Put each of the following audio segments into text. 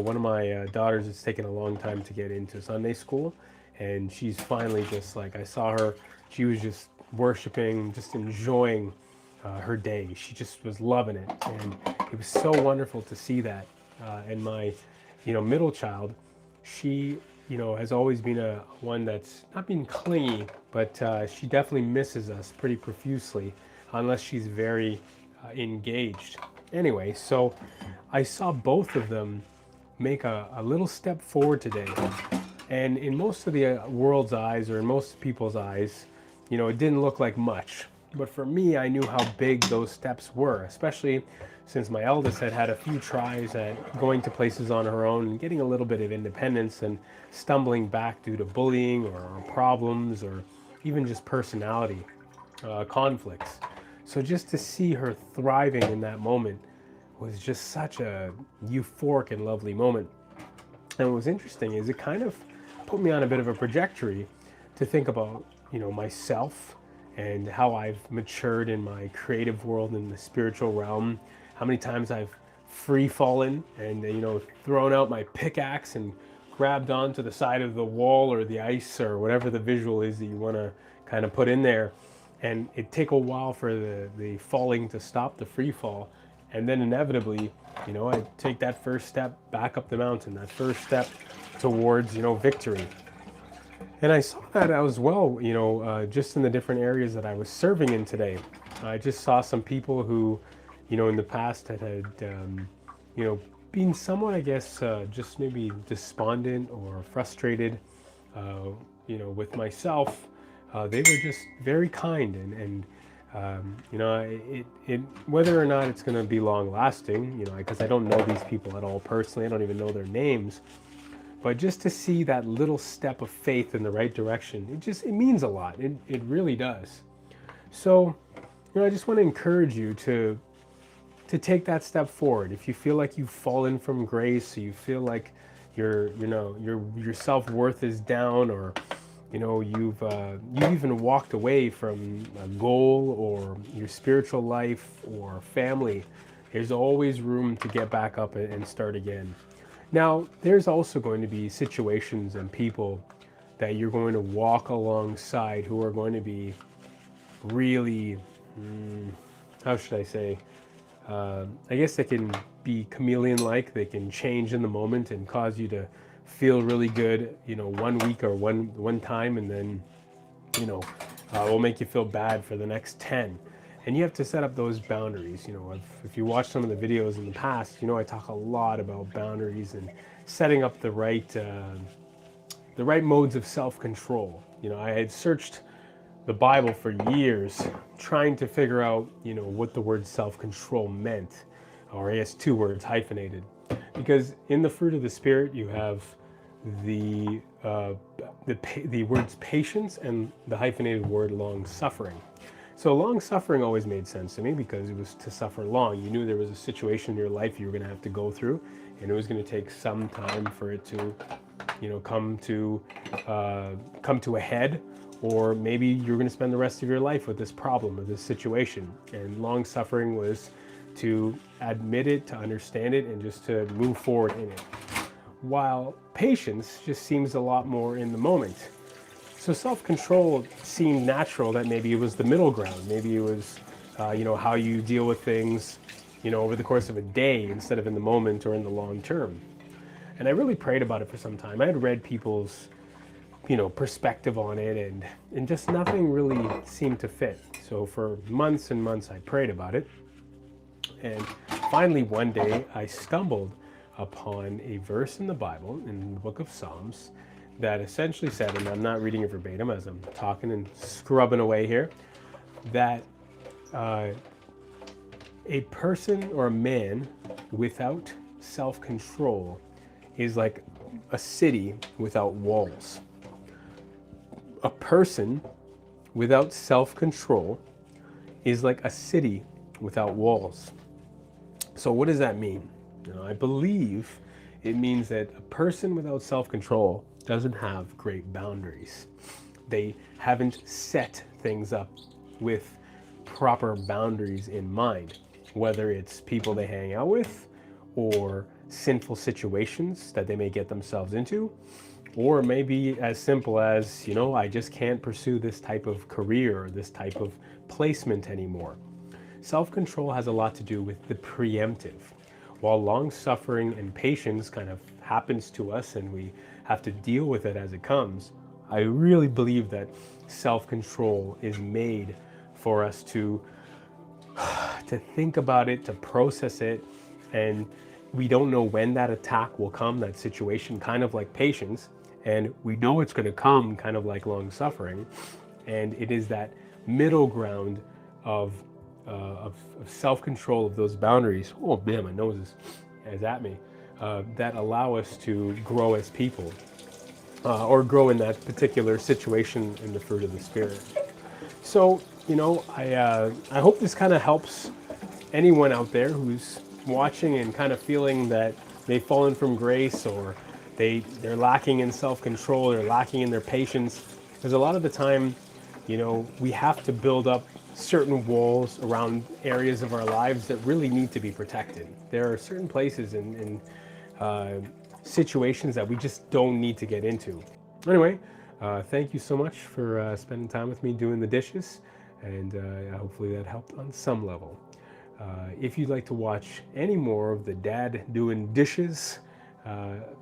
One of my daughters is taking a long time to get into Sunday school, and she's finally just like, I saw her, she was just worshiping, just enjoying her day. She just was loving it, and it was so wonderful to see that. And my, middle child, she, has always been a one that's not been clingy, but she definitely misses us pretty profusely, unless she's very engaged. Anyway, so I saw both of them make a little step forward today. And in most of the world's eyes, or in most people's eyes, it didn't look like much. But for me, I knew how big those steps were, especially since my eldest had had a few tries at going to places on her own and getting a little bit of independence and stumbling back due to bullying or problems or even just personality conflicts. So just to see her thriving in that moment was just such a euphoric and lovely moment. And what was interesting is it kind of put me on a bit of a trajectory to think about, myself and how I've matured in my creative world in the spiritual realm. How many times I've free fallen and, thrown out my pickaxe and grabbed onto the side of the wall or the ice or whatever the visual is that you want to kind of put in there. And it take a while for the falling to stop, the free fall. And then inevitably, I take that first step back up the mountain, that first step towards, victory. And I saw that as well, just in the different areas that I was serving in today. I just saw some people who, in the past had, been somewhat, I guess, just maybe despondent or frustrated, with myself. They were just very kind and whether or not it's going to be long lasting, because I don't know these people at all personally. I don't even know their names. But just to see that little step of faith in the right direction, it means a lot. It really does. So, I just want to encourage you to take that step forward. If you feel like you've fallen from grace, or you feel like your self-worth is down, or you've even walked away from a goal or your spiritual life or family, there's always room to get back up and start again. Now, there's also going to be situations and people that you're going to walk alongside who are going to be really, how should I say, I guess they can be chameleon-like. They can change in the moment and cause you to feel really good, 1 week or one time, and then, will make you feel bad for the next 10. And you have to set up those boundaries. If you watch some of the videos in the past, I talk a lot about boundaries and setting up the right modes of self-control. I had searched the Bible for years, trying to figure out, what the word self-control meant, or I guess 2 words hyphenated, because in the fruit of the Spirit you have the words patience and the hyphenated word long-suffering. So long-suffering always made sense to me because it was to suffer long. You knew there was a situation in your life you were going to have to go through, and it was going to take some time for it to, come to a head, or maybe you're going to spend the rest of your life with this problem or this situation. And long-suffering was to admit it, to understand it, and just to move forward in it. While patience just seems a lot more in the moment. So self-control seemed natural, that maybe it was the middle ground. Maybe it was, how you deal with things, over the course of a day instead of in the moment or in the long term. And I really prayed about it for some time. I had read people's, perspective on it, and just nothing really seemed to fit. So for months and months I prayed about it. And finally one day I stumbled upon a verse in the Bible, in the book of Psalms, that essentially said, and I'm not reading it verbatim as I'm talking and scrubbing away here, that a person or a man without self-control is like a city without walls. A person without self-control is like a city without walls. So what does that mean? I believe it means that a person without self-control doesn't have great boundaries. They haven't set things up with proper boundaries in mind, whether it's people they hang out with or sinful situations that they may get themselves into, or maybe as simple as, I just can't pursue this type of career or this type of placement anymore. Self-control has a lot to do with the preemptive. While long-suffering and patience kind of happens to us and we have to deal with it as it comes, I really believe that self-control is made for us to think about it, to process it, and we don't know when that attack will come, that situation, kind of like patience, and we know it's going to come, kind of like long suffering, and it is that middle ground of self-control of those boundaries. Oh man, my nose is at me. That allow us to grow as people, or grow in that particular situation in the fruit of the Spirit. So, I hope this kind of helps anyone out there who's watching and kind of feeling that they've fallen from grace, or they're lacking in self-control, they're lacking in their patience. Because a lot of the time, we have to build up certain walls around areas of our lives that really need to be protected. There are certain places and situations that we just don't need to get into. Anyway, thank you so much for spending time with me doing the dishes, and hopefully that helped on some level. If you'd like to watch any more of the Dad Doing Dishes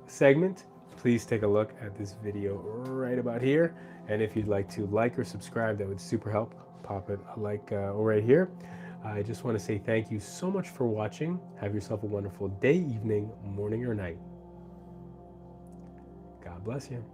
segment, please take a look at this video right about here. And if you'd like to like or subscribe, that would super help. Pop it a like right here. I just want to say thank you so much for watching. Have yourself a wonderful day, evening, morning, or night. God bless you.